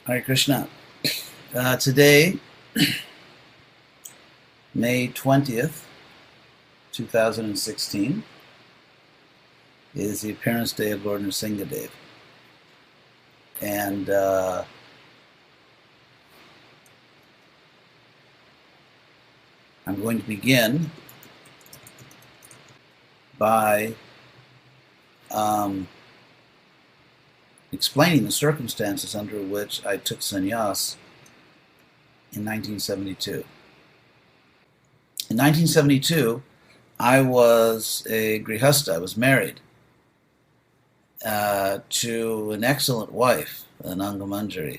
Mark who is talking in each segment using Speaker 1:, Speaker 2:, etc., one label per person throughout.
Speaker 1: Hare Krishna. Today, May 20th, 2016, is the appearance day of Lord Nrsimha Dev. And I'm going to begin by explaining the circumstances under which I took sannyas in 1972. In 1972, I was a grihastha. I was married to an excellent wife, an Angamanjari,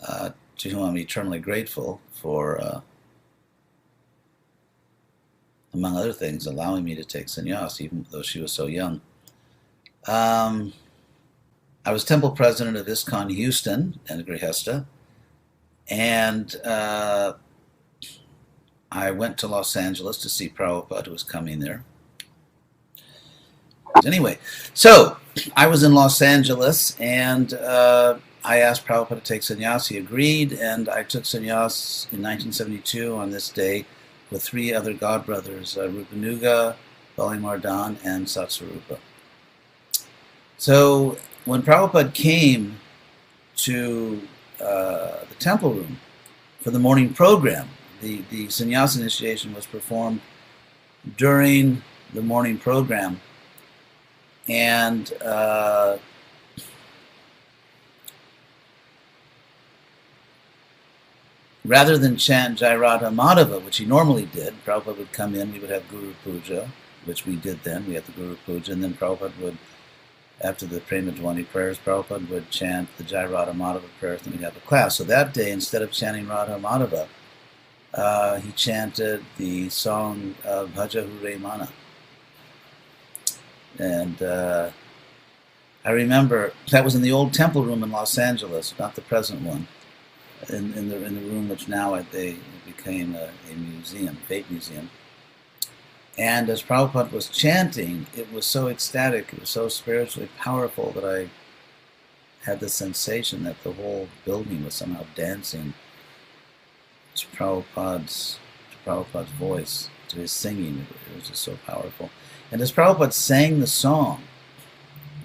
Speaker 1: to whom I'm eternally grateful for, among other things, allowing me to take sannyas, even though she was so young. I was temple president of ISKCON Houston and a grihastha, and I went to Los Angeles to see Prabhupada, who was coming there. Anyway, so I was in Los Angeles, and I asked Prabhupada to take sannyas. He agreed, and I took sannyas in 1972 on this day with three other godbrothers, Rupanuga, Balimardhan, and Satsvarupa. So when Prabhupada came to the temple room for the morning program, the sannyas initiation was performed during the morning program, and rather than chant Jai Radha Madhava, which he normally did, Prabhupada would come in, we would have Guru Puja, which we did then, we had the Guru Puja, and then Prabhupada would, after the Prema Dhwani prayers, Prabhupada would chant the Jai Radha Madhava prayers, and we'd have a class. So that day, instead of chanting Radha Madhava, he chanted the song Bhaja Hridayananda. And I remember, that was in the old temple room in Los Angeles, not the present one, in the room which now they became a museum, faith museum. And as Prabhupada was chanting, it was so ecstatic, it was so spiritually powerful that I had the sensation that the whole building was somehow dancing to Prabhupada's voice, to his singing. It was just so powerful. And as Prabhupada sang the song,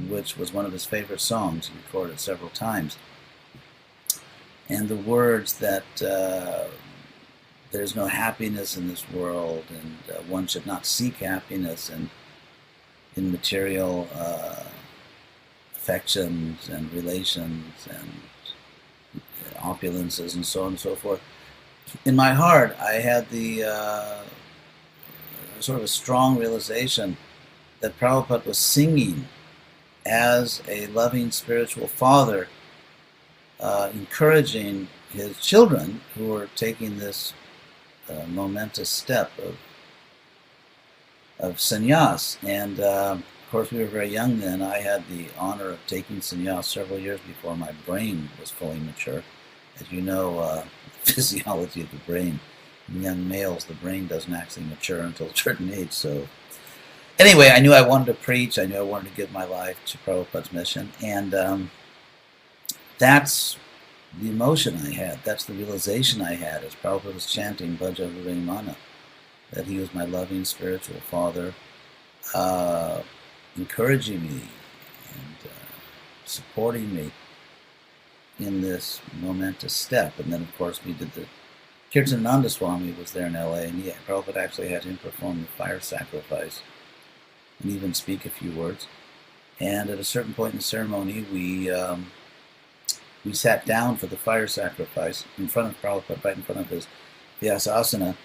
Speaker 1: which was one of his favorite songs, he recorded several times, and the words that there's no happiness in this world, and one should not seek happiness in material affections and relations and opulences and so on and so forth. In my heart, I had the sort of a strong realization that Prabhupada was singing as a loving spiritual father, encouraging his children who were taking this momentous step of sannyas. And of course, we were very young then. I had the honor of taking sannyas several years before my brain was fully mature. As you know, the physiology of the brain, in young males, the brain doesn't actually mature until a certain age. So anyway, I knew I wanted to preach. I knew I wanted to give my life to Prabhupada's mission. And that's the emotion I had. That's the realization I had as Prabhupada was chanting Bhaja Hridayananda, that he was my loving spiritual father, encouraging me and supporting me in this momentous step. And then, of course, we did the Caturdasi Das Goswami was there in LA, and Prabhupada actually had him perform the fire sacrifice and even speak a few words. And at a certain point in the ceremony, we sat down for the fire sacrifice in front of Prabhupada, right in front of his Vyasasana,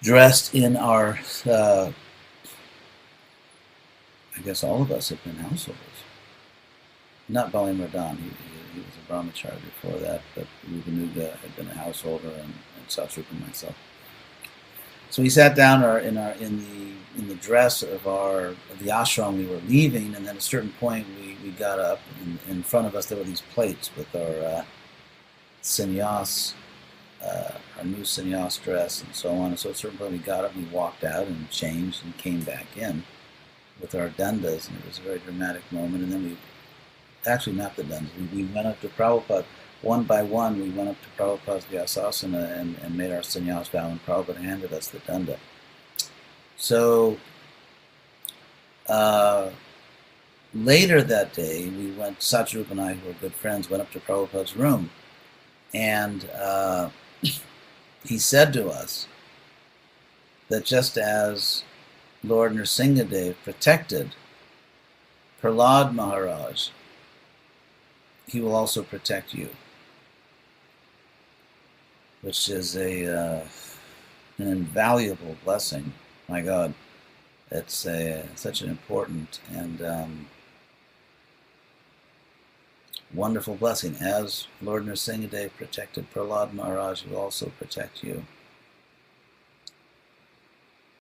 Speaker 1: dressed in our, I guess all of us had been householders. Not Balimardhan, he was a brahmachari before that, but Rupanuga had been a householder, and Satsvarupa and myself. So we sat down in the dress of the ashram we were leaving, and then at a certain point we got up. In front of us there were these plates with our sannyas, our new sannyas dress, and so on. And so at a certain point we got up, we walked out and changed and came back in with our dandas, and it was a very dramatic moment. And then we actually not the Danda. We went up to Prabhupada one by one. We went up to Prabhupada's Vyasasana and made our sannyas vow, and Prabhupada handed us the Danda. So later that day, we went, Satyarup and I, who were good friends, went up to Prabhupada's room, and he said to us that just as Lord Nrsimha Dev protected Prahlad Maharaj, he will also protect you, which is an invaluable blessing. My God, it's such an important and wonderful blessing. As Lord Nrsimha Dev protected Prahlad Maharaj, he will also protect you.